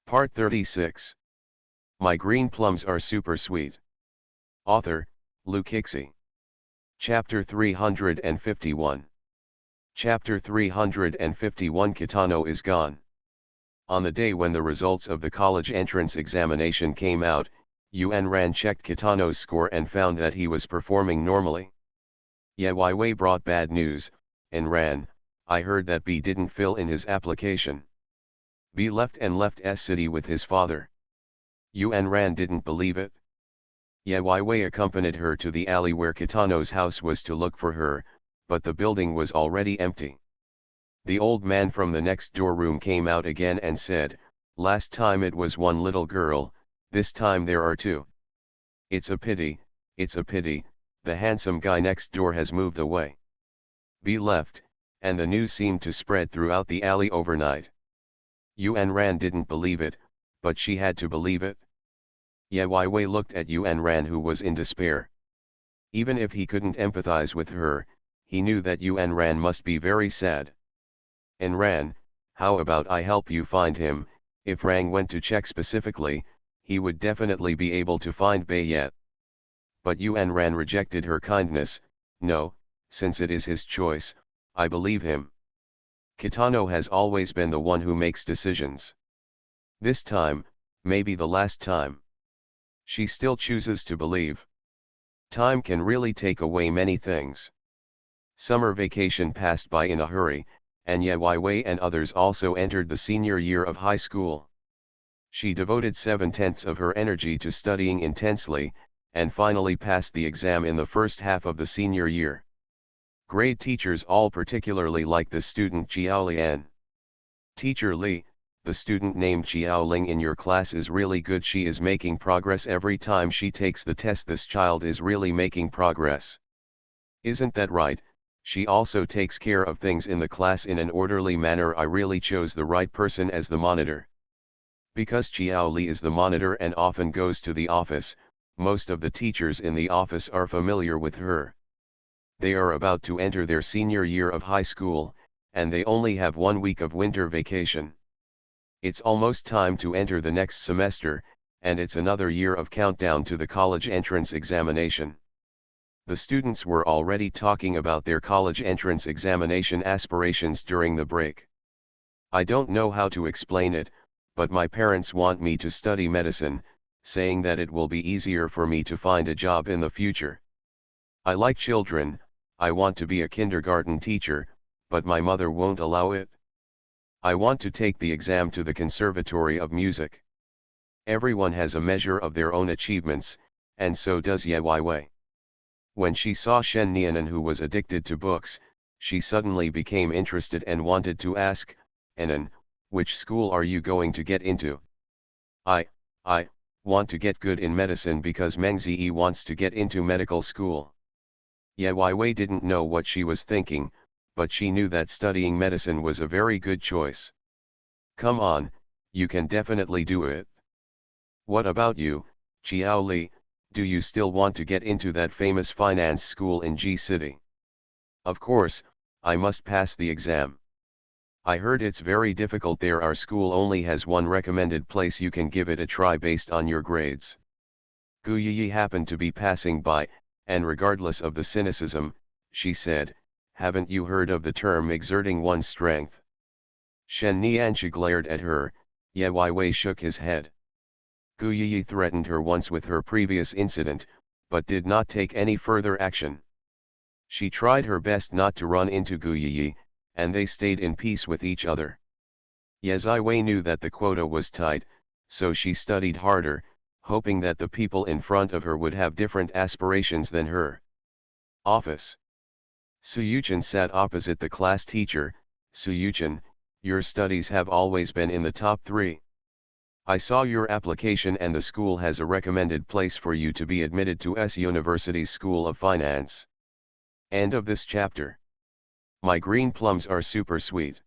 Part 36. My green plums are super sweet. Author, Luke Hixie. Chapter 351. Chapter 351 Kitano is gone. On the day when the results of the college entrance examination came out, Yuan Ran checked Kitano's score and found that he was performing normally. Ye Wei brought bad news, and Ran, I heard that B didn't fill in his application. B left S city with his father. Yuan Ran didn't believe it. Ye Wei accompanied her to the alley where Kitano's house was to look for her, but the building was already empty. The old man from the next door room came out again and said, "Last time it was one little girl, this time there are two. It's a pity, the handsome guy next door has moved away." B left, and the news seemed to spread throughout the alley overnight. Yuan Ran didn't believe it, but she had to believe it. Ye Wei looked at Yuan Ran, who was in despair. Even if he couldn't empathize with her, he knew that Yuan Ran must be very sad. "And Ran, how about I help you find him?" If Rang went to check specifically, he would definitely be able to find Bei Yet. But Yuan Ran rejected her kindness. "No, since it is his choice, I believe him. Kitano has always been the one who makes decisions. This time, maybe the last time." She still chooses to believe. Time can really take away many things. Summer vacation passed by in a hurry, and Ye Wei and others also entered the senior year of high school. She devoted 7/10 of her energy to studying intensely, and finally passed the exam in the first half of the senior year. Grade teachers all particularly liked the student Jiao Lian. "Teacher Li, the student named Jiao Ling in your class is really good. She is making progress every time she takes the test. This child is really making progress. Isn't that right? She also takes care of things in the class in an orderly manner. I really chose the right person as the monitor." Because Jiao Li is the monitor and often goes to the office, most of the teachers in the office are familiar with her. They are about to enter their senior year of high school, and they only have 1 week of winter vacation. It's almost time to enter the next semester, and it's another year of countdown to the college entrance examination. The students were already talking about their college entrance examination aspirations during the break. "I don't know how to explain it, but my parents want me to study medicine, saying that it will be easier for me to find a job in the future. I like children, I want to be a kindergarten teacher, but my mother won't allow it. I want to take the exam to the Conservatory of Music. Everyone has a measure of their own achievements, and so does Ye Wei." When she saw Shen Nianan, who was addicted to books, she suddenly became interested and wanted to ask, "Anan, which school are you going to get into?" I want to get good in medicine because Meng Ziyi wants to get into medical school." Ye Wei didn't know what she was thinking, but she knew that studying medicine was a very good choice. "Come on, you can definitely do it. What about you, Jiao Li, do you still want to get into that famous finance school in G City?" "Of course, I must pass the exam. I heard it's very difficult there. Our school only has one recommended place. You can give it a try based on your grades." Gu Yi happened to be passing by, and regardless of the cynicism, she said, "Haven't you heard of the term exerting one's strength?" Shen Nianchi glared at her. Ye Wei shook his head. Gu Yi threatened her once with her previous incident, but did not take any further action. She tried her best not to run into Gu Yi, and they stayed in peace with each other. Ye Wei knew that the quota was tight, so she studied harder, hoping that the people in front of her would have different aspirations than her. Office. Su Yuchen sat opposite the class teacher. "Su Yuchen, your studies have always been in the top 3. I saw your application and the school has a recommended place for you to be admitted to S University's School of Finance." End of this chapter. My green plums are super sweet.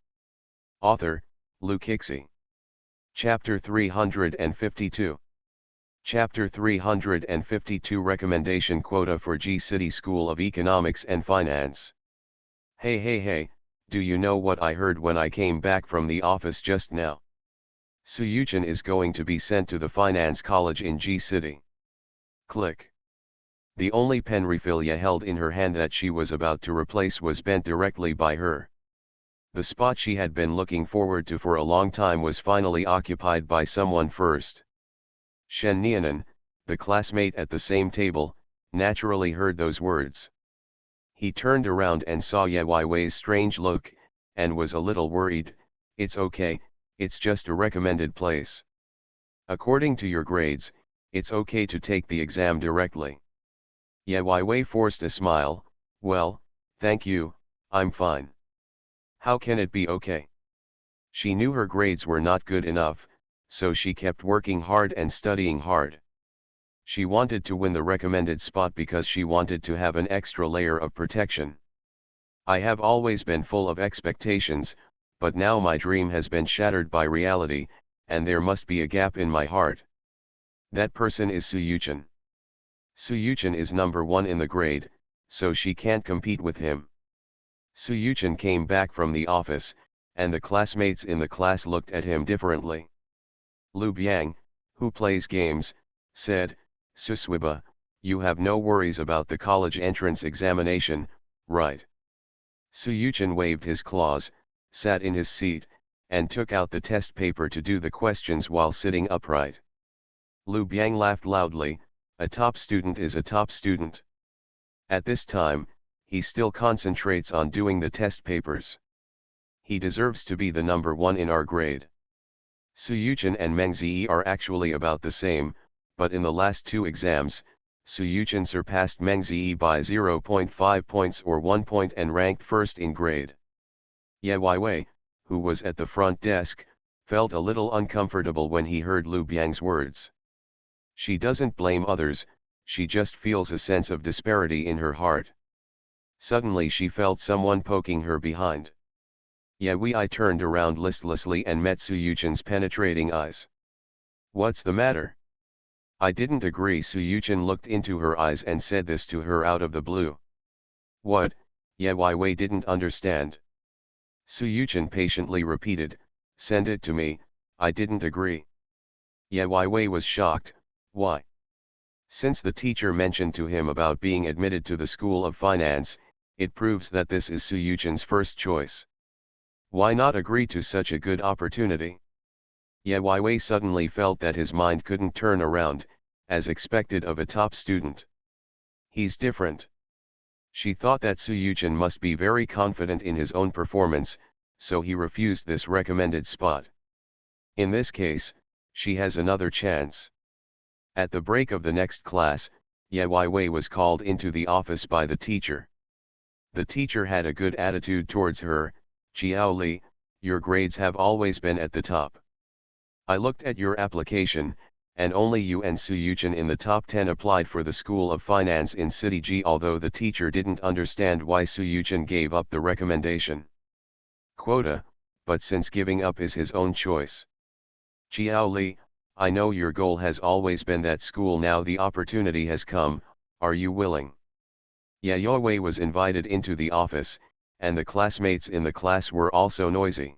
Author, Luke Hixie. Chapter 352. Chapter 352 Recommendation Quota for G City School of Economics and Finance. Hey, do you know what I heard when I came back from the office just now?" Suyuchin is going to be sent to the finance college in G City. Click. The only pen refill Ye held in her hand that she was about to replace was bent directly by her. The spot she had been looking forward to for a long time was finally occupied by someone first. Shen Nianan, the classmate at the same table, naturally heard those words. He turned around and saw Ye Weiwei's strange look, and was a little worried. It's okay, it's just a recommended place. According to your grades, it's okay to take the exam directly. Ye Weiwei forced a smile. Well, thank you, I'm fine. How can it be okay? She knew her grades were not good enough, so she kept working hard and studying hard. She wanted to win the recommended spot because she wanted to have an extra layer of protection. I have always been full of expectations, but now my dream has been shattered by reality, and there must be a gap in my heart. That person is Suyuchin. Suyuchin is number 1 in the grade, so she can't compete with him. Suyuchin came back from the office, and the classmates in the class looked at him differently. Lu Biang, who plays games, said, Suswiba, you have no worries about the college entrance examination, right? Suyuchin waved his claws, sat in his seat, and took out the test paper to do the questions while sitting upright. Lu Biang laughed loudly. A top student is a top student. At this time, he still concentrates on doing the test papers. He deserves to be the number 1 in our grade. Suyuchin and Meng Ziyi are actually about the same, but in the last 2 exams, Suyuchin surpassed Meng Ziyi by 0.5 points or 1 point and ranked first in grade. Ye Weiwei, who was at the front desk, felt a little uncomfortable when he heard Lu Biang's words. She doesn't blame others, she just feels a sense of disparity in her heart. Suddenly she felt someone poking her behind. Ye Weiwei turned around listlessly and met Suyuchin's penetrating eyes. What's the matter? I didn't agree. Suyuchin looked into her eyes and said this to her out of the blue. What? Ye Weiwei didn't understand. Suyuchin patiently repeated, send it to me, I didn't agree. Ye Weiwei was shocked. Why? Since the teacher mentioned to him about being admitted to the School of Finance, it proves that this is Suyuchin's first choice. Why not agree to such a good opportunity? Ye Weiwei suddenly felt that his mind couldn't turn around, as expected of a top student. He's different. She thought that Suyuchin must be very confident in his own performance, so he refused this recommended spot. In this case, she has another chance. At the break of the next class, Ye Weiwei was called into the office by the teacher. The teacher had a good attitude towards her. Qiao Li, your grades have always been at the top. I looked at your application, and only you and Suyuchin in the top 10 applied for the School of Finance in City G. Although the teacher didn't understand why Suyuchin gave up the recommendation quota, but since giving up is his own choice. Qiao Li, I know your goal has always been that school. Now the opportunity has come, are you willing? Ye Weiwei was invited into the office, and the classmates in the class were also noisy.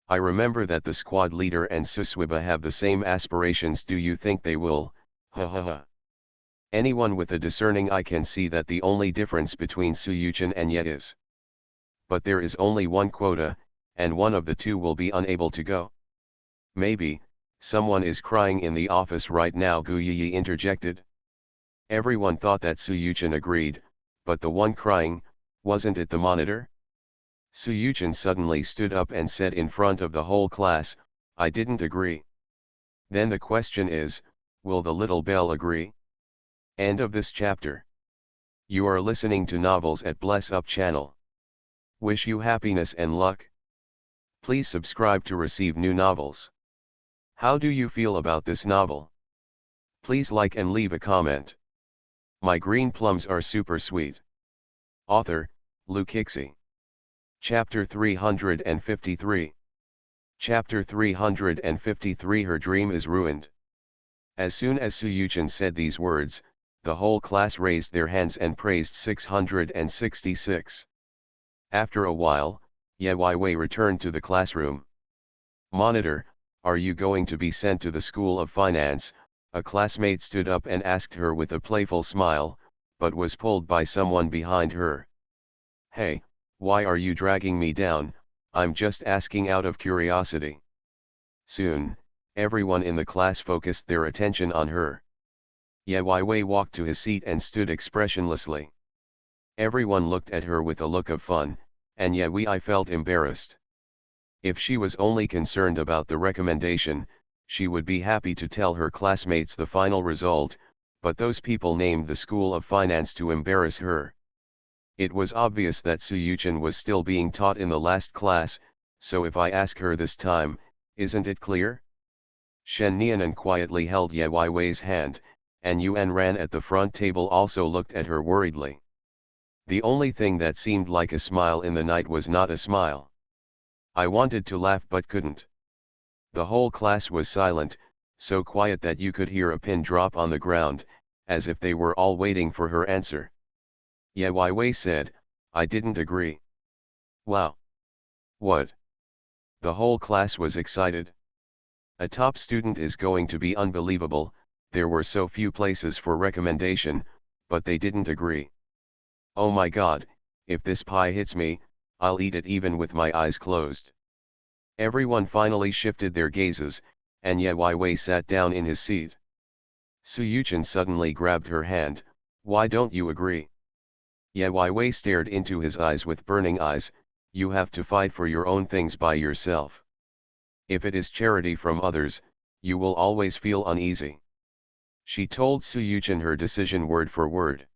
I remember that the squad leader and Suswiba have the same aspirations. Do you think they will? Ha ha ha. Anyone with a discerning eye can see that the only difference between Suyuchin and Ye is. But there is only one quota, and one of the two will be unable to go. Maybe, someone is crying in the office right now, Gu Yi interjected. Everyone thought that Suyuchin agreed, but the one crying, wasn't it the monitor? Suyuchin suddenly stood up and said in front of the whole class, I didn't agree. Then the question is, will the little bell agree? End of this chapter. You are listening to novels at Bless Up channel. Wish you happiness and luck. Please subscribe to receive new novels. How do you feel about this novel? Please like and leave a comment. My green plums are super sweet. Author, Lu Kixi. Chapter 353. Chapter 353. Her dream is ruined. As soon as Suyuchin said these words, the whole class raised their hands and praised 666. After a while, Ye Weiwei returned to the classroom. Monitor, "Are you going to be sent to the School of Finance?" A classmate stood up and asked her with a playful smile, but was pulled by someone behind her. "Hey, why are you dragging me down? I'm just asking out of curiosity." Soon, everyone in the class focused their attention on her. Ye Wei walked to his seat and stood expressionlessly. Everyone looked at her with a look of fun, and Ye Wei felt embarrassed. If she was only concerned about the recommendation, she would be happy to tell her classmates the final result, but those people named the School of Finance to embarrass her. It was obvious that Su Yuchen was still being taught in the last class, so if I ask her this time, isn't it clear? Shen Nianan quietly held Ye Wei's hand, and Yuan Ran at the front table also looked at her worriedly. The only thing that seemed like a smile in the night was not a smile. I wanted to laugh but couldn't. The whole class was silent, so quiet that you could hear a pin drop on the ground, as if they were all waiting for her answer. Ye Wei said, "I didn't agree." "Wow. What?" The whole class was excited. A top student is going to be unbelievable. There were so few places for recommendation, but they didn't agree. "Oh my God, if this pie hits me, I'll eat it even with my eyes closed." Everyone finally shifted their gazes, and Ye Wei sat down in his seat. Su Yuchen suddenly grabbed her hand. "Why don't you agree?" Ye Wei stared into his eyes with burning eyes. "You have to fight for your own things by yourself. If it is charity from others, you will always feel uneasy." She told Su Yuchen her decision word for word.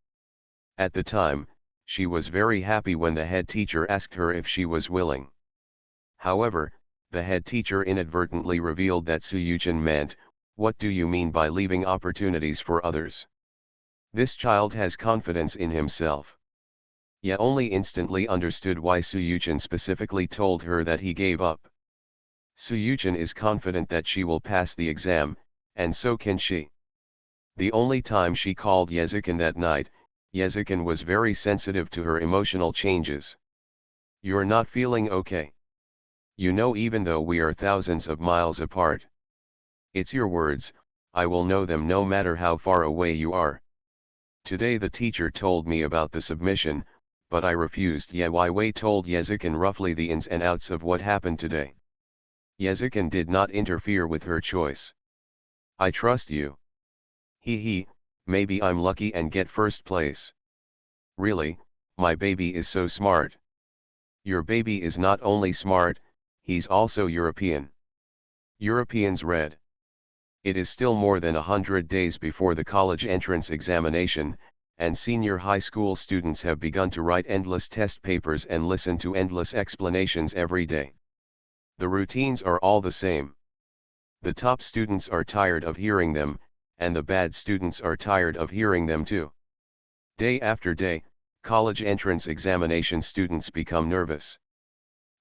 At the time, she was very happy when the head teacher asked her if she was willing. However, the head teacher inadvertently revealed that Su Yuchen meant, "What do you mean by leaving opportunities for others? This child has confidence in himself." Ye only instantly understood why Su Yuchen specifically told her that he gave up. Su Yuchen is confident that she will pass the exam, and so can she. The only time she called Yezikin that night, Yezikin was very sensitive to her emotional changes. "You're not feeling okay. You know, even though we are thousands of miles apart. It's your words, I will know them no matter how far away you are. Today the teacher told me about the submission, but I refused." Ye Wei told Yezikin roughly the ins and outs of what happened today. Yezikin did not interfere with her choice. "I trust you. He, maybe I'm lucky and get first place." "Really, my baby is so smart." "Your baby is not only smart, he's also European." Europeans read. It is still more than 100 days before the college entrance examination, and senior high school students have begun to write endless test papers and listen to endless explanations every day. The routines are all the same. The top students are tired of hearing them, and the bad students are tired of hearing them too. Day after day, college entrance examination students become nervous.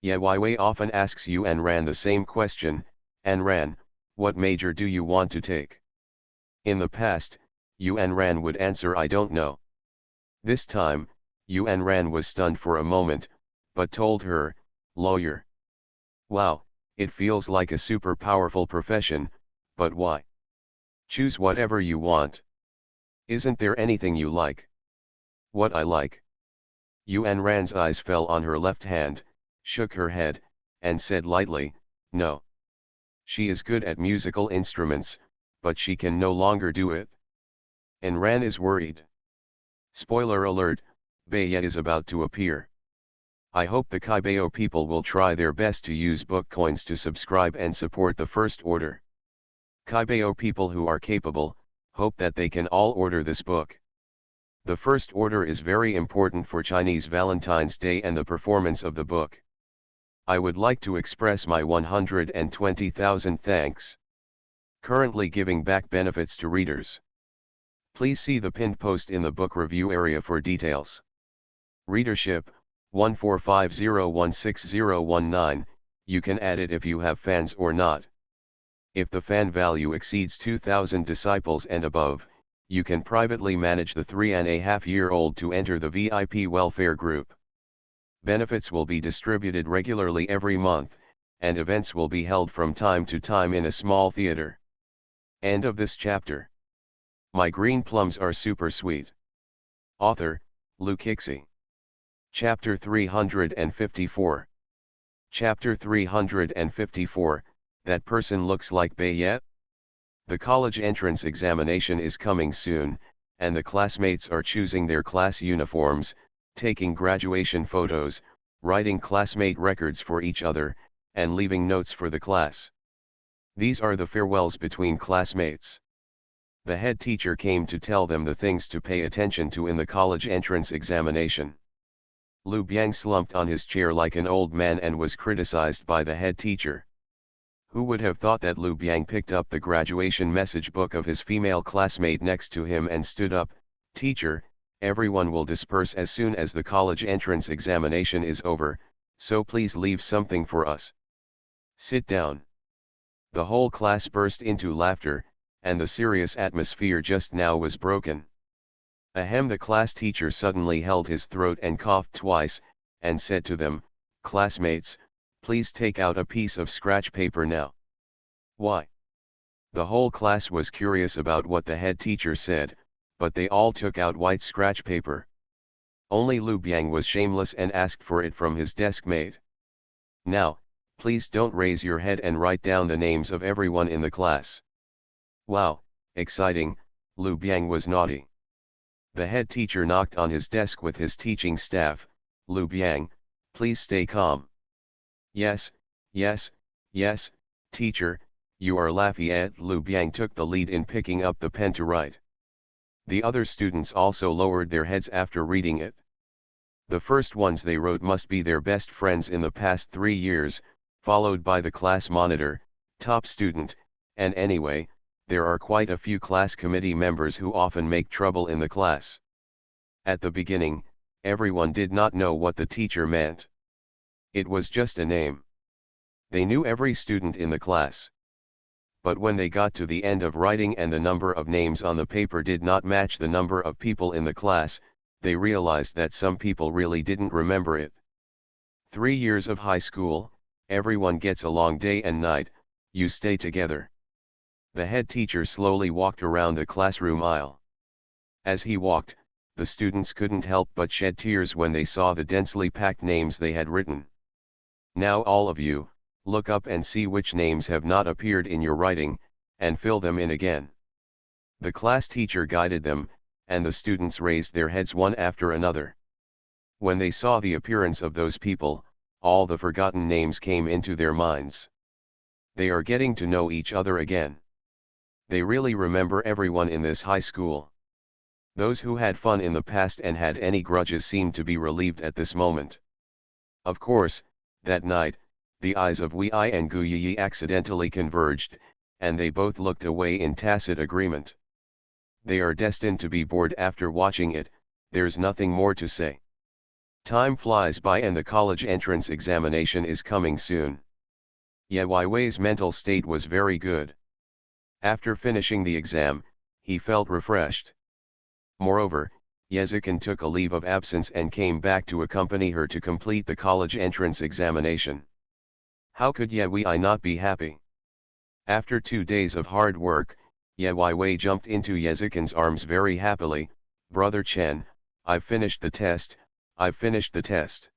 Ye Wei often asks Yuan Ran the same question, "An Ran, what major do you want to take?" In the past, Yuan Ran would answer, "I don't know." This time, Yuan Ran was stunned for a moment, but told her, "Lawyer." "Wow, it feels like a super powerful profession, but why?" "Choose whatever you want." "Isn't there anything you like?" "What I like?" Yuan Ran's eyes fell on her left hand, shook her head, and said lightly, "No." She is good at musical instruments, but she can no longer do it. And Ran is worried. Spoiler alert, Baya is about to appear. I hope the Kaibao people will try their best to use book coins to subscribe and support the First Order. Kaibao people who are capable, hope that they can all order this book. The First Order is very important for Chinese Valentine's Day and the performance of the book. I would like to express my 120,000 thanks. Currently giving back benefits to readers. Please see the pinned post in the book review area for details. Readership, 145016019, you can add it if you have fans or not. If the fan value exceeds 2,000 disciples and above, you can privately manage the 3.5-year-old to enter the VIP welfare group. Benefits will be distributed regularly every month, and events will be held from time to time in a small theater. End of this chapter. My green plums are super sweet. Author, Luke Hixie. Chapter 354. Chapter 354, That Person Looks Like Bayet? The college entrance examination is coming soon, and the classmates are choosing their class uniforms, taking graduation photos, writing classmate records for each other, and leaving notes for the class. These are the farewells between classmates. The head teacher came to tell them the things to pay attention to in the college entrance examination. Lu Biang slumped on his chair like an old man and was criticized by the head teacher. Who would have thought that Lu Biang picked up the graduation message book of his female classmate next to him and stood up, "Teacher, everyone will disperse as soon as the college entrance examination is over, so please leave something for us. Sit down." The whole class burst into laughter, and the serious atmosphere just now was broken. Ahem! The class teacher suddenly held his throat and coughed twice, and said to them, "Classmates, please take out a piece of scratch paper now." Why? The whole class was curious about what the head teacher said, but they all took out white scratch paper. Only Lu Biang was shameless and asked for it from his desk mate. "Now, please don't raise your head and write down the names of everyone in the class." Wow, exciting, Lu Biang was naughty. The head teacher knocked on his desk with his teaching staff. "Lu Biang, please stay calm." Yes, teacher, you are Lafayette." Lu Biang took the lead in picking up the pen to write. The other students also lowered their heads after reading it. The first ones they wrote must be their best friends in the past 3 years, followed by the class monitor, top student, and anyway, there are quite a few class committee members who often make trouble in the class. At the beginning, everyone did not know what the teacher meant. It was just a name. They knew every student in the class. But when they got to the end of writing and the number of names on the paper did not match the number of people in the class, they realized that some people really didn't remember it. 3 years of high school, everyone gets along day and night, you stay together. The head teacher slowly walked around the classroom aisle. As he walked, the students couldn't help but shed tears when they saw the densely packed names they had written. "Now all of you, look up and see which names have not appeared in your writing, and fill them in again." The class teacher guided them, and the students raised their heads one after another. When they saw the appearance of those people, all the forgotten names came into their minds. They are getting to know each other again. They really remember everyone in this high school. Those who had fun in the past and had any grudges seemed to be relieved at this moment. Of course, that night, the eyes of Wei and Gu Yi accidentally converged, and they both looked away in tacit agreement. They are destined to be bored after watching it, there's nothing more to say. Time flies by and the college entrance examination is coming soon. Ye Weiwei's mental state was very good. After finishing the exam, he felt refreshed. Moreover, Yezikin took a leave of absence and came back to accompany her to complete the college entrance examination. How could Ye Wei not be happy? After 2 days of hard work, Ye Weiwei jumped into Yezikin's arms very happily. "Brother Chen, I've finished the test, I've finished the test."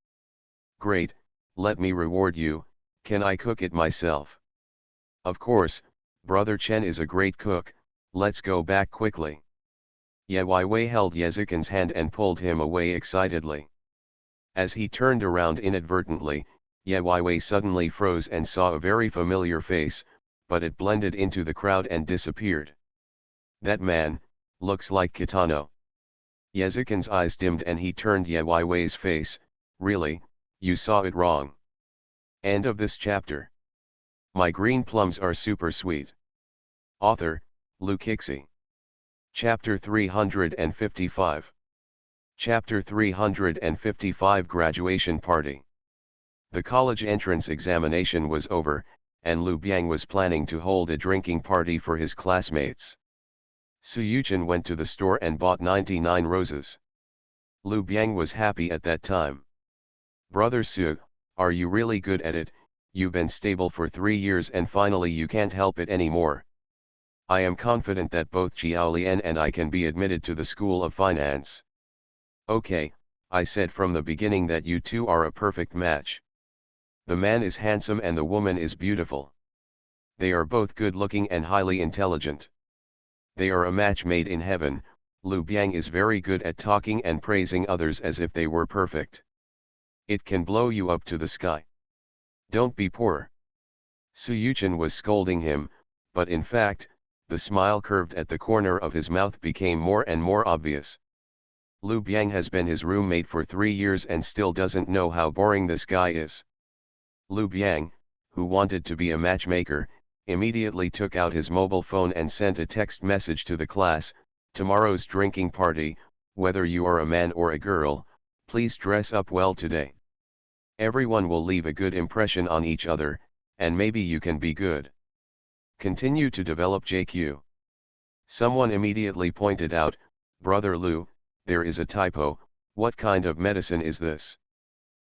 "Great, let me reward you, can I cook it myself?" "Of course, Brother Chen is a great cook, let's go back quickly." Ye Weiwei held Yezikin's hand and pulled him away excitedly. As he turned around inadvertently, Ye Weiwei suddenly froze and saw a very familiar face, but it blended into the crowd and disappeared. "That man, looks like Kitano." Yezikin's eyes dimmed and he turned Ye Weiwei's face. "Really, you saw it wrong." End of this chapter. My green plums are super sweet. Author, Luke Hixie. Chapter 355. Chapter 355 Graduation Party. The college entrance examination was over, and Lu Biang was planning to hold a drinking party for his classmates. Su Yuchen went to the store and bought 99 roses. Lu Biang was happy at that time. "Brother Su, are you really good at it?" you've been stable for 3 years and finally you can't help it anymore. I am confident that both Jiaolian and I can be admitted to the School of Finance. Okay, I said from the beginning that you two are a perfect match. The man is handsome and the woman is beautiful. They are both good-looking and highly intelligent. They are a match made in heaven. Lu Biang is very good at talking and praising others as if they were perfect. It can blow you up to the sky. Don't be poor. Su Yuchen was scolding him, but in fact, the smile curved at the corner of his mouth became more and more obvious. Lu Biang has been his roommate for 3 years and still doesn't know how boring this guy is. Lu Biang, who wanted to be a matchmaker, immediately took out his mobile phone and sent a text message to the class, "Tomorrow's drinking party, whether you are a man or a girl, please dress up well today. Everyone will leave a good impression on each other, and maybe you can be good. Continue to develop JQ." Someone immediately pointed out, "Brother Lu, there is a typo, what kind of medicine is this?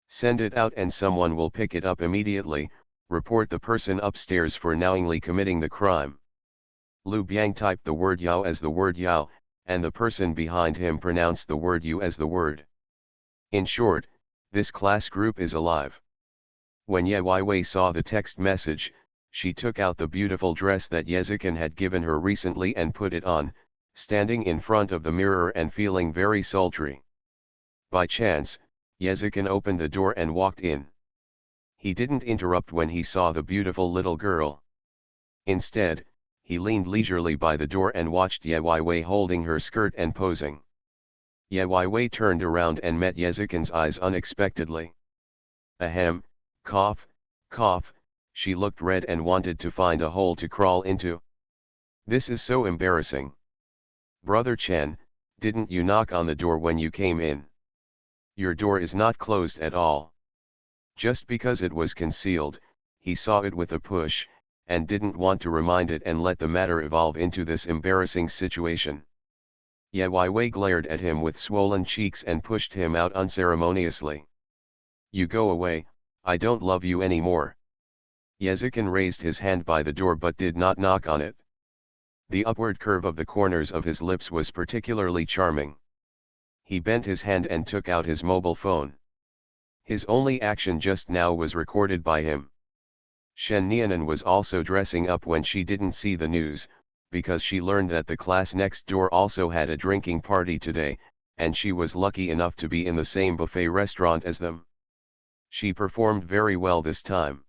Send it out and someone will pick it up immediately, report the person upstairs for knowingly committing the crime." Lu Biang typed the word Yao as the word Yao, and the person behind him pronounced the word Yu as the word. In short, this class group is alive. When Ye Wei saw the text message, she took out the beautiful dress that Yezikin had given her recently and put it on, standing in front of the mirror and feeling very sultry. By chance, Yezikin opened the door and walked in. He didn't interrupt when he saw the beautiful little girl. Instead, he leaned leisurely by the door and watched Ye Wei holding her skirt and posing. Ye Wei turned around and met Yezikin's eyes unexpectedly. Ahem, cough, cough, she looked red and wanted to find a hole to crawl into. This is so embarrassing. Brother Chen, didn't you knock on the door when you came in? Your door is not closed at all. Just because it was concealed, he saw it with a push, and didn't want to remind it and let the matter evolve into this embarrassing situation. Ye Wei glared at him with swollen cheeks and pushed him out unceremoniously. You go away, I don't love you anymore. Yezikin raised his hand by the door but did not knock on it. The upward curve of the corners of his lips was particularly charming. He bent his hand and took out his mobile phone. His only action just now was recorded by him. Shen Nianan was also dressing up when she didn't see the news, because she learned that the class next door also had a drinking party today, and she was lucky enough to be in the same buffet restaurant as them. She performed very well this time.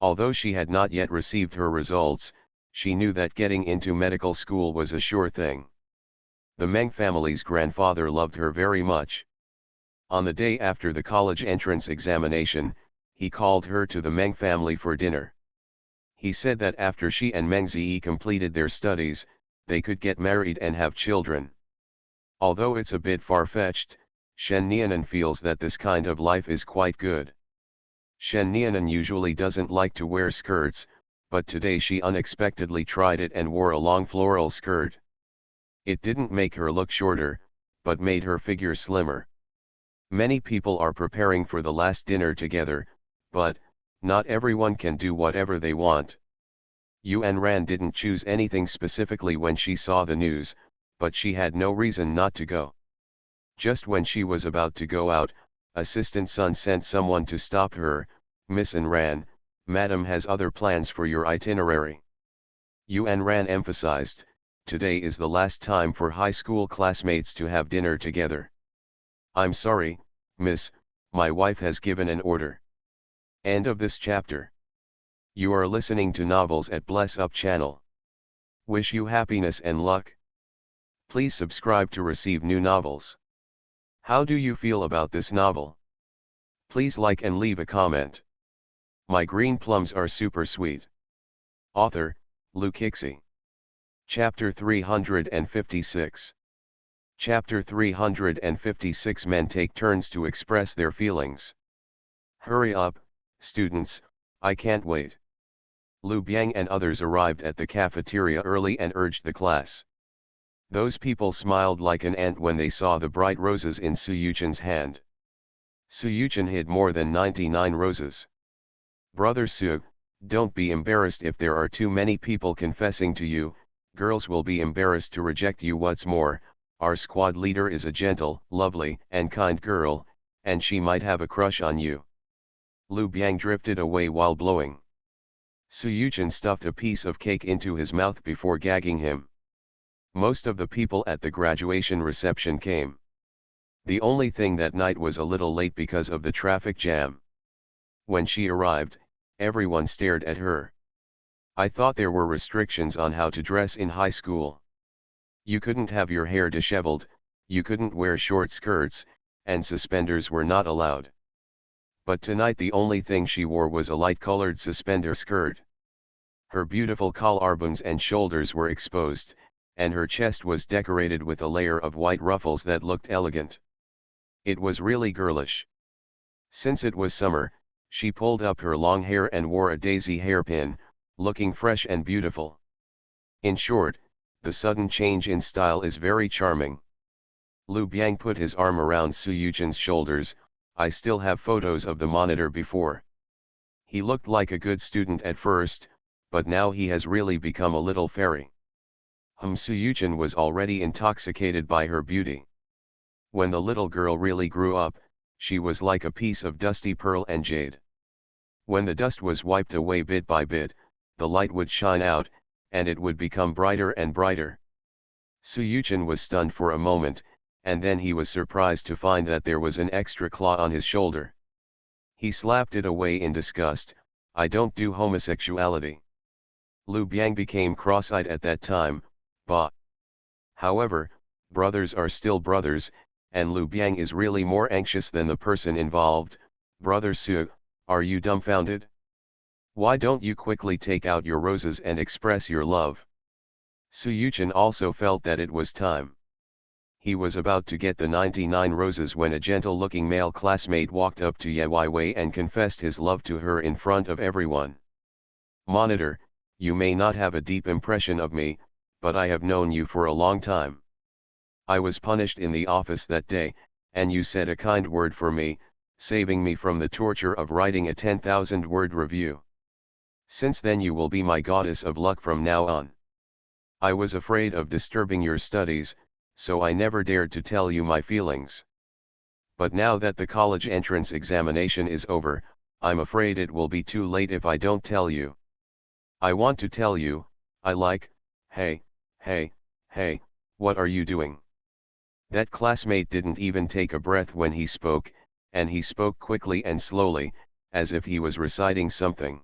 Although she had not yet received her results, she knew that getting into medical school was a sure thing. The Meng family's grandfather loved her very much. On the day after the college entrance examination, he called her to the Meng family for dinner. He said that after she and Meng Ziyi completed their studies, they could get married and have children. Although it's a bit far-fetched, Shen Nianan feels that this kind of life is quite good. Shen Nianan usually doesn't like to wear skirts, but today she unexpectedly tried it and wore a long floral skirt. It didn't make her look shorter, but made her figure slimmer. Many people are preparing for the last dinner together, but not everyone can do whatever they want. Yuan Ran didn't choose anything specifically when she saw the news, but she had no reason not to go. Just when she was about to go out, Assistant Sun sent someone to stop her. "Miss An Ran, Madam has other plans for your itinerary." Yuan Ran emphasized, "Today is the last time for high school classmates to have dinner together. I'm sorry, miss, my wife has given an order." End of this chapter. You are listening to Novels at Bless Up channel. Wish you happiness and luck. Please subscribe to receive new novels. How do you feel about this novel? Please like and leave a comment. My green plums are super sweet. Author, Lu Kixi. Chapter 356. Chapter 356. Men take turns to express their feelings. Hurry up, students, I can't wait. Lu Biang and others arrived at the cafeteria early and urged the class. Those people smiled like an ant when they saw the bright roses in Su Yuchen's hand. Su Yuchen hid more than 99 roses. Brother Su, don't be embarrassed if there are too many people confessing to you, girls will be embarrassed to reject you. What's more, our squad leader is a gentle, lovely, and kind girl, and she might have a crush on you. Lu Biang drifted away while blowing. Su Yuchen stuffed a piece of cake into his mouth before gagging him. Most of the people at the graduation reception came. The only thing that night was a little late because of the traffic jam. When she arrived, everyone stared at her. I thought there were restrictions on how to dress in high school. You couldn't have your hair disheveled, you couldn't wear short skirts, and suspenders were not allowed. But tonight the only thing she wore was a light-colored suspender skirt. Her beautiful collarbones and shoulders were exposed, and her chest was decorated with a layer of white ruffles that looked elegant. It was really girlish. Since it was summer, she pulled up her long hair and wore a daisy hairpin, looking fresh and beautiful. In short, the sudden change in style is very charming. Lu Biang put his arm around Su Yuchen's shoulders. I still have photos of the monitor before. He looked like a good student at first, but now he has really become a little fairy. Su Yuchen was already intoxicated by her beauty. When the little girl really grew up, she was like a piece of dusty pearl and jade. When the dust was wiped away bit by bit, the light would shine out, and it would become brighter and brighter. Su Yuchen was stunned for a moment, and then he was surprised to find that there was an extra claw on his shoulder. He slapped it away in disgust. I don't do homosexuality. Lu Biang became cross-eyed at that time, bah. However, brothers are still brothers, and Lu Biang is really more anxious than the person involved. Brother Su, are you dumbfounded? Why don't you quickly take out your roses and express your love? Su Yuchen also felt that it was time. He was about to get the 99 roses when a gentle-looking male classmate walked up to Ye Wei and confessed his love to her in front of everyone. Monitor, you may not have a deep impression of me, but I have known you for a long time. I was punished in the office that day, and you said a kind word for me, saving me from the torture of writing a 10,000-word review. Since then you will be my goddess of luck from now on. I was afraid of disturbing your studies, so I never dared to tell you my feelings. But now that the college entrance examination is over, I'm afraid it will be too late if I don't tell you. I want to tell you, I like, hey, what are you doing? That classmate didn't even take a breath when he spoke, and he spoke quickly and slowly, as if he was reciting something.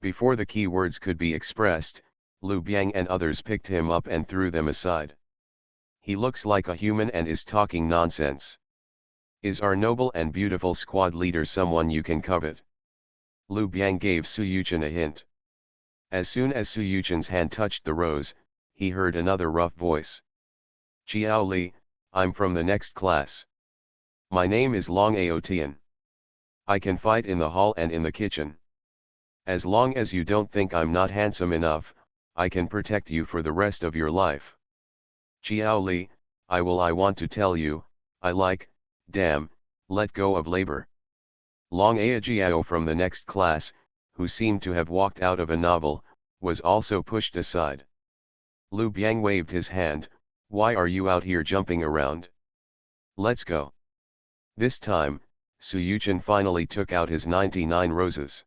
Before the key words could be expressed, Lu Biang and others picked him up and threw them aside. He looks like a human and is talking nonsense. Is our noble and beautiful squad leader someone you can covet? Lu Biang gave Su Yuchen a hint. As soon as Su Yuchen's hand touched the rose, he heard another rough voice. Chiao Li, I'm from the next class. My name is Long Aotian. I can fight in the hall and in the kitchen. As long as you don't think I'm not handsome enough, I can protect you for the rest of your life. Chiao Li, I want to tell you, I like, damn, let go of labor. Long Aojiao from the next class, who seemed to have walked out of a novel, was also pushed aside. Lu Biang waved his hand. Why are you out here jumping around? Let's go. This time, Su Yuchen finally took out his 99 roses.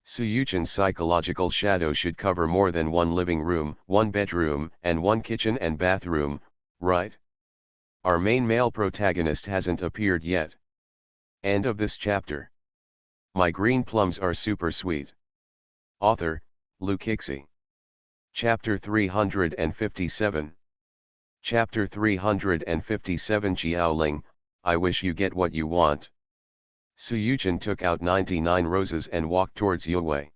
Su Yuchen's psychological shadow should cover more than one living room, one bedroom, and one kitchen and bathroom, right? Our main male protagonist hasn't appeared yet. End of this chapter. My green plums are super sweet. Author, Lu Kixi. Chapter 357. Chapter 357 Xiaoling, I wish you get what you want. Su Yuchen took out 99 roses and walked towards Yue.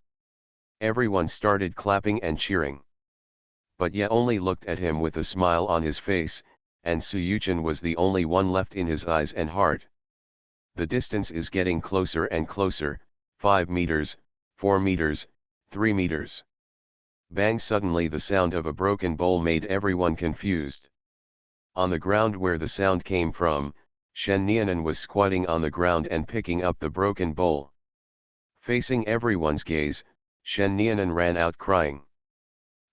Everyone started clapping and cheering. But Ye only looked at him with a smile on his face, and Su Yuchen was the only one left in his eyes and heart. The distance is getting closer and closer, 5 meters, 4 meters, 3 meters. Bang! Suddenly the sound of a broken bowl made everyone confused. On the ground where the sound came from, Shen Nianan was squatting on the ground and picking up the broken bowl. Facing everyone's gaze, Shen Nianan ran out crying.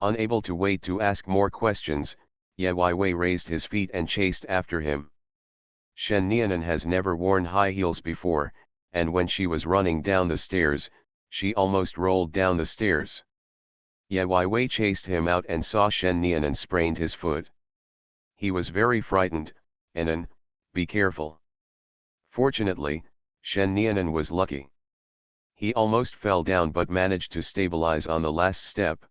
Unable to wait to ask more questions, Ye Weiwei raised his feet and chased after him. Shen Nianan has never worn high heels before, and when she was running down the stairs, she almost rolled down the stairs. Ye Weiwei chased him out and saw Shen Nianan sprained his foot. He was very frightened. "Anan, be careful." Fortunately, Shen Nianan was lucky. He almost fell down but managed to stabilize on the last step.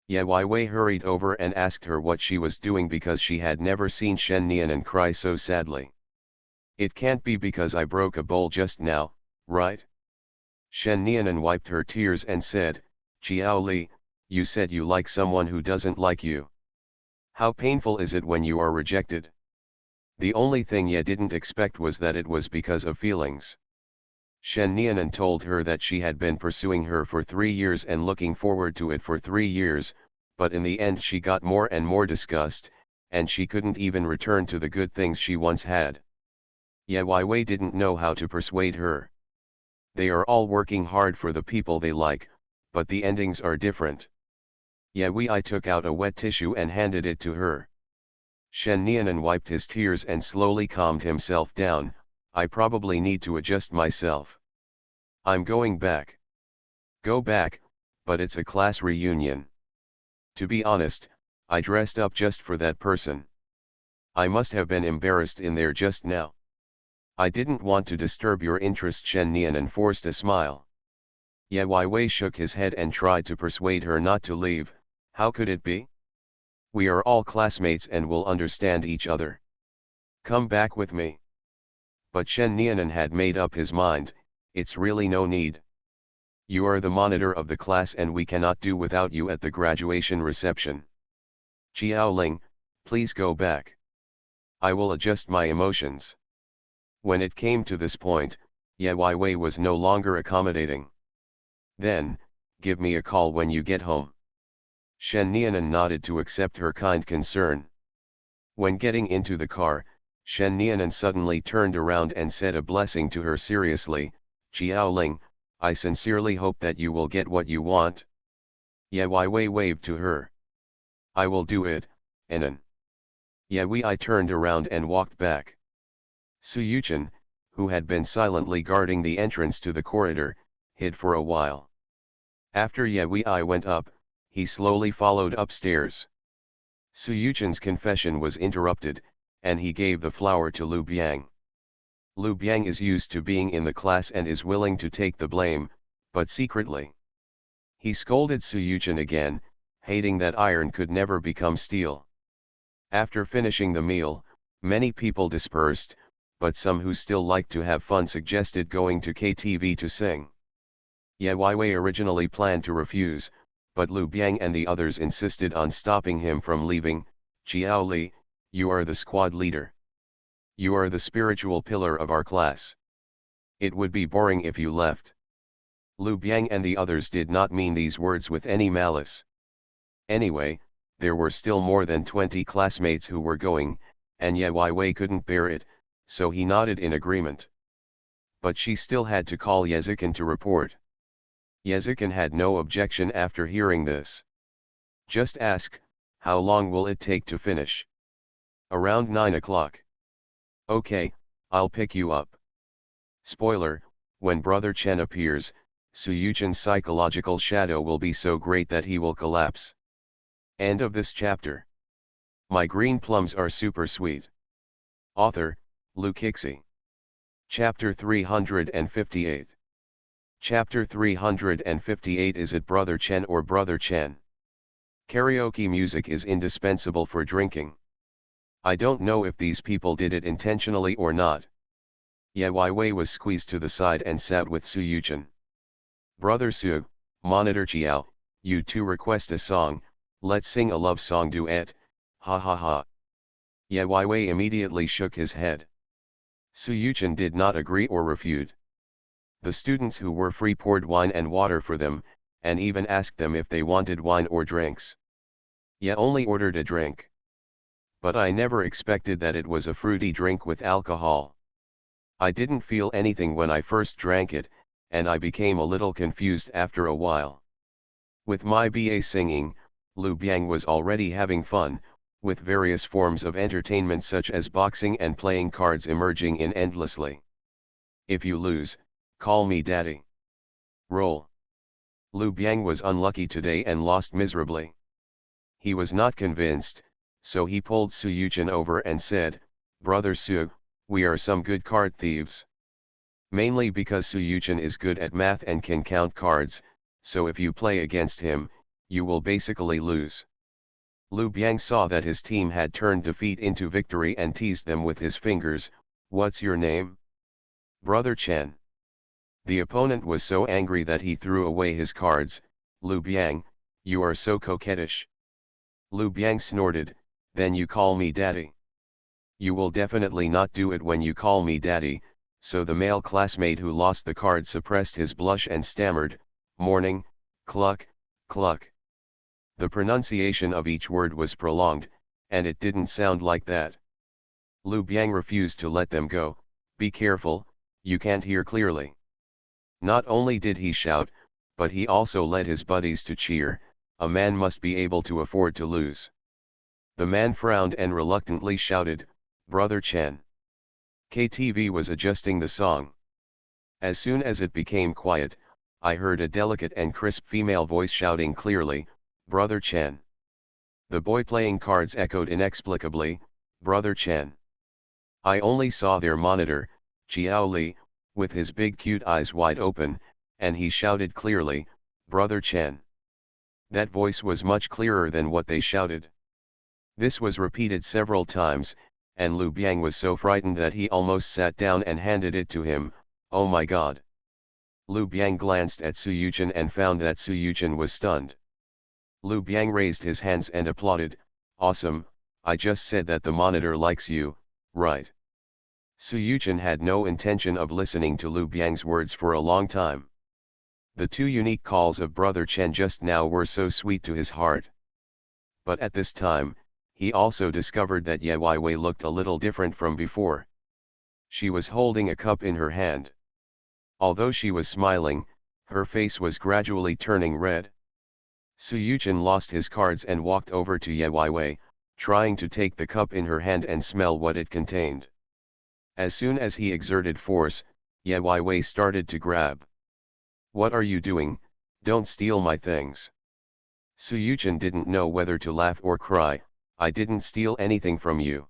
Ye Weiwei hurried over and asked her what she was doing because she had never seen Shen Nianan cry so sadly. "It can't be because I broke a bowl just now, right?" Shen Nianan wiped her tears and said, "Qiao Li, you said you like someone who doesn't like you. How painful is it when you are rejected?" The only thing Ye didn't expect was that it was because of feelings. Shen Nianan told her that she had been pursuing her for 3 years and looking forward to it for 3 years, but in the end she got more and more disgust, and she couldn't even return to the good things she once had. Ye Weiwei didn't know how to persuade her. They are all working hard for the people they like, but the endings are different. Ye Wei took out a wet tissue and handed it to her. Shen Nianan wiped his tears and slowly calmed himself down. "I probably need to adjust myself. I'm going back." "Go back, but it's a class reunion." "To be honest, I dressed up just for that person. I must have been embarrassed in there just now. I didn't want to disturb your interest." Shen Nianan forced a smile. Ye Weiwei shook his head and tried to persuade her not to leave. "How could it be? We are all classmates and will understand each other. Come back with me." But Shen Nianan had made up his mind. "It's really no need. You are the monitor of the class and we cannot do without you at the graduation reception. Qiao Ling, please go back. I will adjust my emotions." When it came to this point, Ye Weiwei was no longer accommodating. "Then, give me a call when you get home." Shen Nianan nodded to accept her kind concern. When getting into the car, Shen Nianan suddenly turned around and said a blessing to her seriously. "Qiao Ling, I sincerely hope that you will get what you want." Ye Weiwei waved to her. "I will do it, Anan." Ye Wei turned around and walked back. Su Yuchen, who had been silently guarding the entrance to the corridor, hid for a while. After Ye Wei went up, he slowly followed upstairs. Su Yuchen's confession was interrupted, and he gave the flower to Lu Biang. Lu Biang is used to being in the class and is willing to take the blame, but secretly. He scolded Su Yuchen again, hating that iron could never become steel. After finishing the meal, many people dispersed, but some who still liked to have fun suggested going to KTV to sing. Ye Weiwei originally planned to refuse, but Lu Biang and the others insisted on stopping him from leaving. "Qiao Li, you are the squad leader. You are the spiritual pillar of our class. It would be boring if you left." Lu Biang and the others did not mean these words with any malice. Anyway, there were still more than 20 classmates who were going, and Ye Weiwei couldn't bear it, so he nodded in agreement. But she still had to call Yezikin to report. Yezikin had no objection after hearing this. "Just ask, how long will it take to finish?" "Around 9 o'clock. "Okay, I'll pick you up." Spoiler, when Brother Chen appears, Su Yuchen's psychological shadow will be so great that he will collapse. End of this chapter. My green plums are super sweet. Author, Lu Kixi. Chapter 358. Chapter 358. Is it Brother Chen or Brother Chen? Karaoke music is indispensable for drinking. I don't know if these people did it intentionally or not. Ye Weiwei was squeezed to the side and sat with Su Yuchen. "Brother Su, Monitor Qiao, you two request a song, let's sing a love song duet, ha ha ha." Ye Weiwei immediately shook his head. Su Yuchen did not agree or refute. The students who were free poured wine and water for them, and even asked them if they wanted wine or drinks. Ye only ordered a drink. But I never expected that it was a fruity drink with alcohol. I didn't feel anything when I first drank it, and I became a little confused after a while. With my BA singing, Lu Biang was already having fun, with various forms of entertainment such as boxing and playing cards emerging in endlessly. If you lose, call me daddy. Roll. Lu Biang was unlucky today and lost miserably. He was not convinced, so he pulled Su Yuchen over and said, "Brother Su, we are some good card thieves." Mainly because Su Yuchen is good at math and can count cards, so if you play against him, you will basically lose. Lu Biang saw that his team had turned defeat into victory and teased them with his fingers, "What's your name?" "Brother Chen." The opponent was so angry that he threw away his cards. "Lu Biang, you are so coquettish." Lu Biang snorted, "Then you call me daddy." "You will definitely not do it when you call me daddy," so the male classmate who lost the card suppressed his blush and stammered, "Morning, cluck, cluck." The pronunciation of each word was prolonged, and it didn't sound like that. Lu Biang refused to let them go. "Be careful, you can't hear clearly." Not only did he shout, but he also led his buddies to cheer. A man must be able to afford to lose. The man frowned and reluctantly shouted, "Brother Chen." KTV was adjusting the song. As soon as it became quiet, I heard a delicate and crisp female voice shouting clearly, "Brother Chen." The boy playing cards echoed inexplicably, "Brother Chen." I only saw their monitor, Chiao Li, with his big cute eyes wide open, and he shouted clearly, "Brother Chen." That voice was much clearer than what they shouted. This was repeated several times, and Lu Biang was so frightened that he almost sat down and handed it to him. "Oh my God." Lu Biang glanced at Su Yuchen and found that Su Yuchen was stunned. Lu Biang raised his hands and applauded, "Awesome, I just said that the monitor likes you, right?" Su Yuchen had no intention of listening to Lu Biang's words for a long time. The two unique calls of Brother Chen just now were so sweet to his heart. But at this time, he also discovered that Ye Weiwei looked a little different from before. She was holding a cup in her hand. Although she was smiling, her face was gradually turning red. Su Yuchen lost his cards and walked over to Ye Weiwei, trying to take the cup in her hand and smell what it contained. As soon as he exerted force, Ye Weiwei started to grab. "What are you doing? Don't steal my things." Su Yuchen didn't know whether to laugh or cry. "I didn't steal anything from you."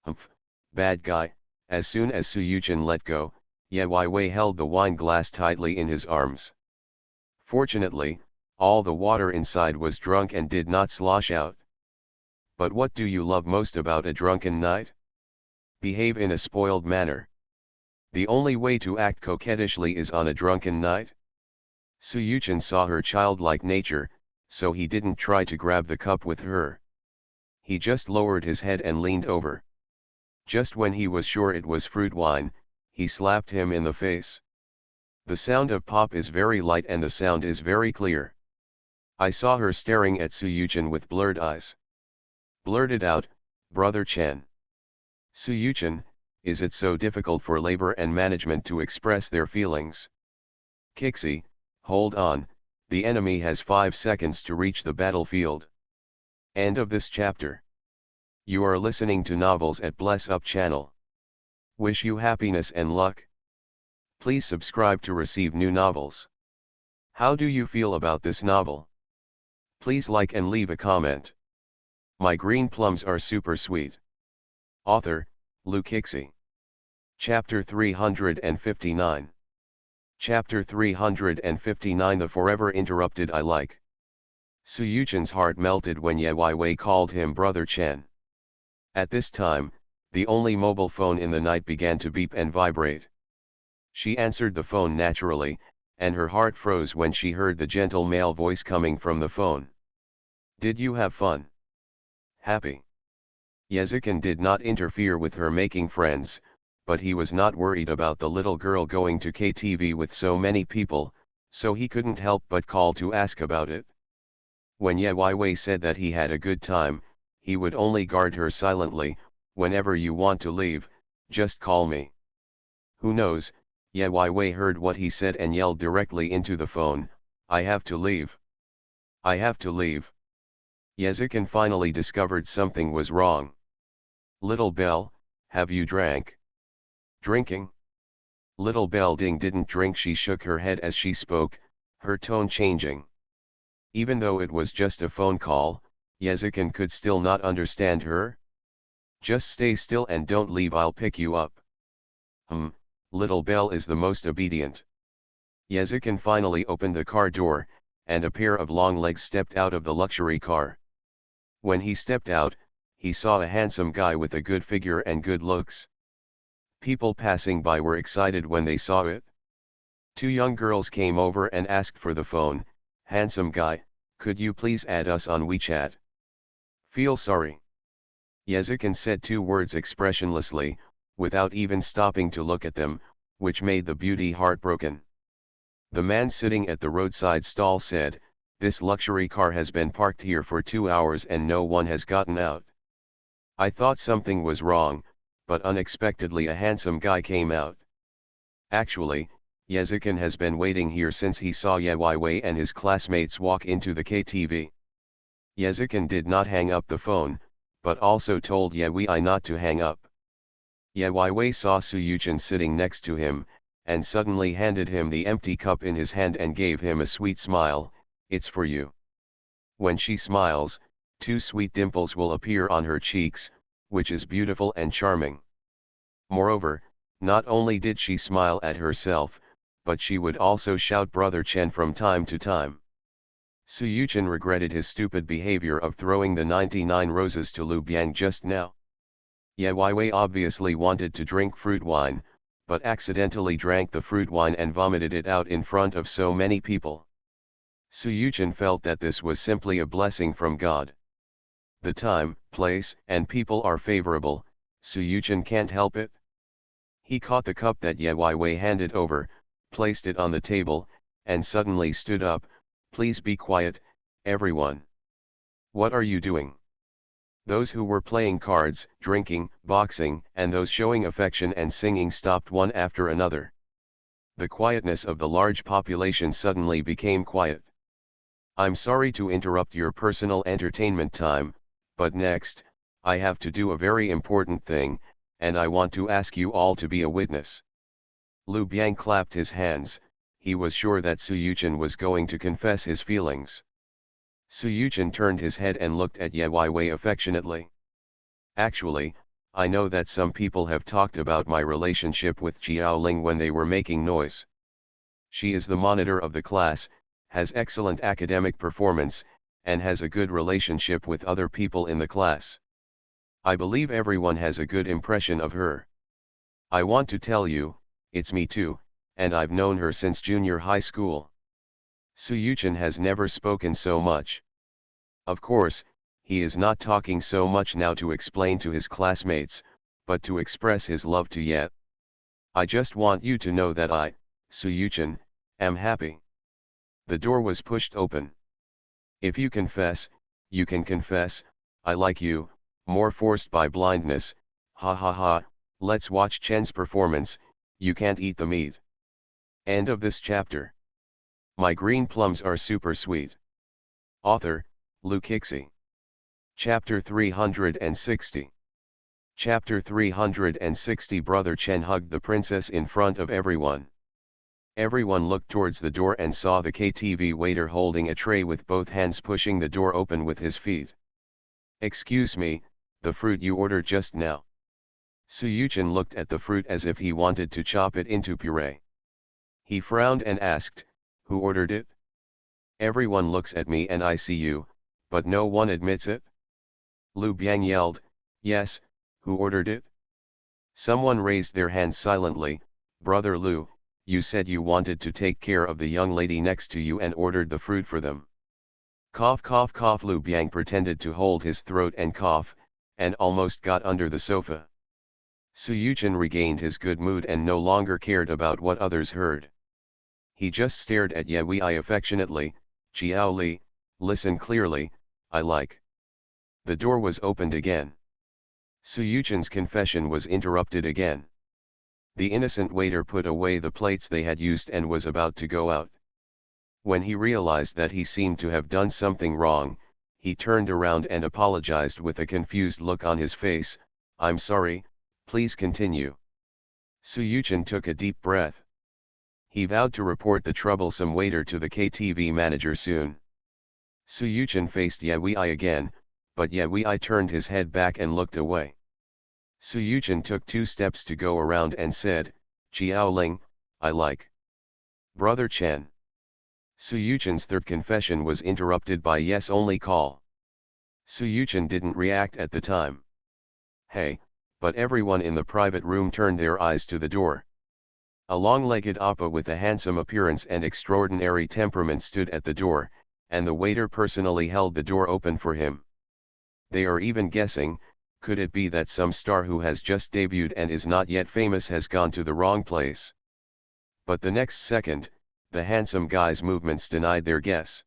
"Humph, bad guy." As soon as Su Yuchen let go, Ye Weiwei held the wine glass tightly in his arms. Fortunately, all the water inside was drunk and did not slosh out. But what do you love most about a drunken night? Behave in a spoiled manner. The only way to act coquettishly is on a drunken night. Su Yuchen saw her childlike nature, so he didn't try to grab the cup with her. He just lowered his head and leaned over. Just when he was sure it was fruit wine, he slapped him in the face. The sound of pop is very light and the sound is very clear. I saw her staring at Su Yuchen with blurred eyes. Blurted out, "Brother Chen." "Su Yuchen, is it so difficult for labor and management to express their feelings?" "Kixi, hold on, the enemy has 5 seconds to reach the battlefield." End of this chapter. You are listening to Novels at Bless Up channel. Wish you happiness and luck. Please subscribe to receive new novels. How do you feel about this novel? Please like and leave a comment. My green plums are super sweet. Author, Lu Kixi. Chapter 359. Chapter 359. The Forever Interrupted I Like. Su Yuchen's heart melted when Ye Weiwei called him Brother Chen. At this time, the only mobile phone in the night began to beep and vibrate. She answered the phone naturally, and her heart froze when she heard the gentle male voice coming from the phone. "Did you have fun? Happy?" Yezikin did not interfere with her making friends, but he was not worried about the little girl going to KTV with so many people, so he couldn't help but call to ask about it. When Ye Weiwei said that he had a good time, he would only guard her silently. "Whenever you want to leave, just call me. Who knows, Ye Wei heard what he said and yelled directly into the phone, "I have to leave. I have to leave." Yezikin finally discovered something was wrong. "Little Belle, have you drank?" "Drinking?" Little Belle Ding didn't drink. She shook her head as she spoke, her tone changing. Even though it was just a phone call, Yezikin could still not understand her. "Just stay still and don't leave, I'll pick you up." Little Belle is the most obedient. Yezikin finally opened the car door, and a pair of long legs stepped out of the luxury car. When he stepped out, he saw a handsome guy with a good figure and good looks. People passing by were excited when they saw it. Two young girls came over and asked for the phone. "Handsome guy, could you please add us on WeChat?" "Feel sorry." Yezikin said two words expressionlessly, without even stopping to look at them, which made the beauty heartbroken. The man sitting at the roadside stall said, "This luxury car has been parked here for 2 hours and no one has gotten out. I thought something was wrong, but unexpectedly a handsome guy came out. Actually, Yezikin has been waiting here since he saw Ye Wei and his classmates walk into the KTV." Yezikin did not hang up the phone, but also told Ye Wei not to hang up. Ye Wei saw Su Yuchen sitting next to him, and suddenly handed him the empty cup in his hand and gave him a sweet smile. "It's for you." When she smiles, two sweet dimples will appear on her cheeks, which is beautiful and charming. Moreover, not only did she smile at herself, but she would also shout "Brother Chen" from time to time. Su Yuchen regretted his stupid behavior of throwing the 99 roses to Lu Biang just now. Ye Wei obviously wanted to drink fruit wine, but accidentally drank the fruit wine and vomited it out in front of so many people. Su Yuchen felt that this was simply a blessing from God. The time, place, and people are favorable, Su Yuchen can't help it. He caught the cup that Ye Wei handed over, placed it on the table, and suddenly stood up. "Please be quiet, everyone. What are you doing?" Those who were playing cards, drinking, boxing, and those showing affection and singing stopped one after another. The quietness of the large population suddenly became quiet. "I'm sorry to interrupt your personal entertainment time, but next, I have to do a very important thing, and I want to ask you all to be a witness." Lu Biang clapped his hands. He was sure that Su Yuchen was going to confess his feelings. Su Yuchen turned his head and looked at Ye Wei affectionately. "Actually, I know that some people have talked about my relationship with Jiao Ling when they were making noise. She is the monitor of the class, has excellent academic performance, and has a good relationship with other people in the class. I believe everyone has a good impression of her. I want to tell you, it's me too, and I've known her since junior high school." Su Yuchen has never spoken so much. Of course, he is not talking so much now to explain to his classmates, but to express his love to Ye. "I just want you to know that I, Su Yuchen, am happy." The door was pushed open. "If you confess, you can confess, I like you, more forced by blindness, ha ha ha, let's watch Chen's performance, you can't eat the meat." End of this chapter. My green plums are super sweet. Author, Lu Kixi. Chapter 360. Chapter 360. Brother Chen hugged the princess in front of everyone. Everyone looked towards the door and saw the KTV waiter holding a tray with both hands pushing the door open with his feet. "Excuse me, the fruit you ordered just now." Su Yuchen looked at the fruit as if he wanted to chop it into puree. He frowned and asked, "Who ordered it?" "Everyone looks at me and I see you, but no one admits it." Lu Biang yelled, "Yes, who ordered it?" Someone raised their hand silently. "Brother Lu, you said you wanted to take care of the young lady next to you and ordered the fruit for them." Cough cough cough. Lu Biang pretended to hold his throat and cough, and almost got under the sofa. Su Yuchen regained his good mood and no longer cared about what others heard. He just stared at Ye Wei affectionately. "Jiao Li, listen clearly, I like." The door was opened again. Su Yuchen's confession was interrupted again. The innocent waiter put away the plates they had used and was about to go out. When he realized that he seemed to have done something wrong, he turned around and apologized with a confused look on his face. "I'm sorry, please continue." Suyuchin took a deep breath. He vowed to report the troublesome waiter to the KTV manager soon. Suyuchin faced Ye Wei again, but Ye Wei turned his head back and looked away. Suyuchin took 2 steps to go around and said, "Xiaoling, I like Brother Chen." Suyuchin's third confession was interrupted by yes only call. Suyuchin didn't react at the time. "Hey," but everyone in the private room turned their eyes to the door. A long-legged Appa with a handsome appearance and extraordinary temperament stood at the door, and the waiter personally held the door open for him. They are even guessing, could it be that some star who has just debuted and is not yet famous has gone to the wrong place? But the next second, the handsome guy's movements denied their guess.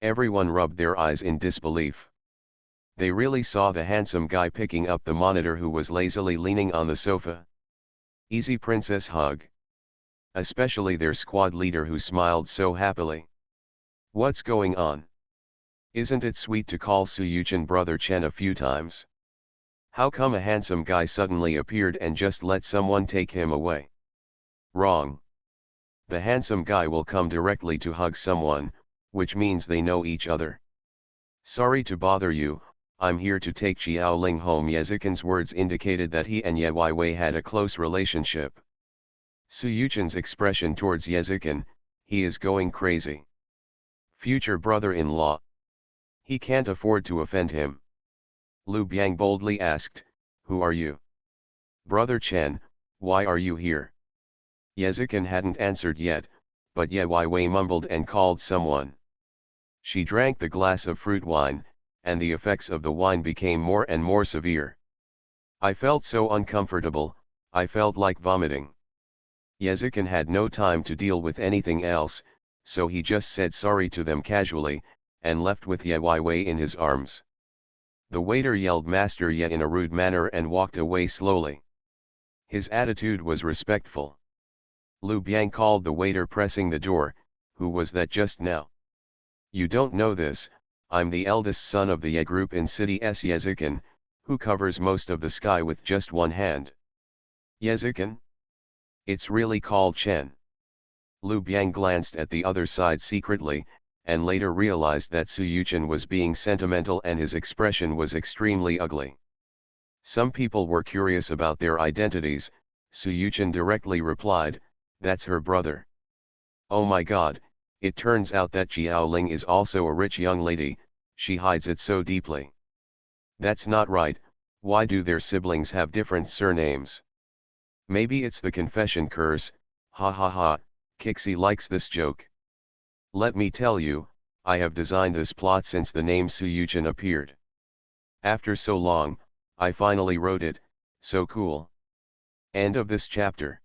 Everyone rubbed their eyes in disbelief. They really saw the handsome guy picking up the monitor who was lazily leaning on the sofa. Easy princess hug. Especially their squad leader who smiled so happily. What's going on? Isn't it sweet to call Suyuchin Brother Chen a few times? How come a handsome guy suddenly appeared and just let someone take him away? Wrong. The handsome guy will come directly to hug someone, which means they know each other. "Sorry to bother you, I'm here to take Xiaoling home." Yezikin's words indicated that he and Ye Wei had a close relationship. Suyuchin's expression towards Yezikin, he is going crazy. Future brother-in-law. He can't afford to offend him. Lu Biang boldly asked, "Who are you?" "Brother Chen, why are you here?" Yezikin hadn't answered yet, but Ye Wei mumbled and called someone. She drank the glass of fruit wine, and the effects of the wine became more and more severe. "I felt so uncomfortable, I felt like vomiting." Yezikin had no time to deal with anything else, so he just said sorry to them casually, and left with Ye Wei in his arms. The waiter yelled "Master Ye" in a rude manner and walked away slowly. His attitude was respectful. Lu Biang called the waiter pressing the door, "Who was that just now?" "You don't know this, I'm the eldest son of the Ye group in City S. Yezikin, who covers most of the sky with just one hand." "Yezikin? It's really called Chen." Lu Biang glanced at the other side secretly, and later realized that Suyuchin was being sentimental and his expression was extremely ugly. Some people were curious about their identities. Suyuchin directly replied, "That's her brother." "Oh my god, it turns out that Xiaoling is also a rich young lady, she hides it so deeply." "That's not right, why do their siblings have different surnames?" "Maybe it's the confession curse, ha ha ha." Kixi likes this joke. "Let me tell you, I have designed this plot since the name Suyuchin appeared. After so long, I finally wrote it, so cool." End of this chapter.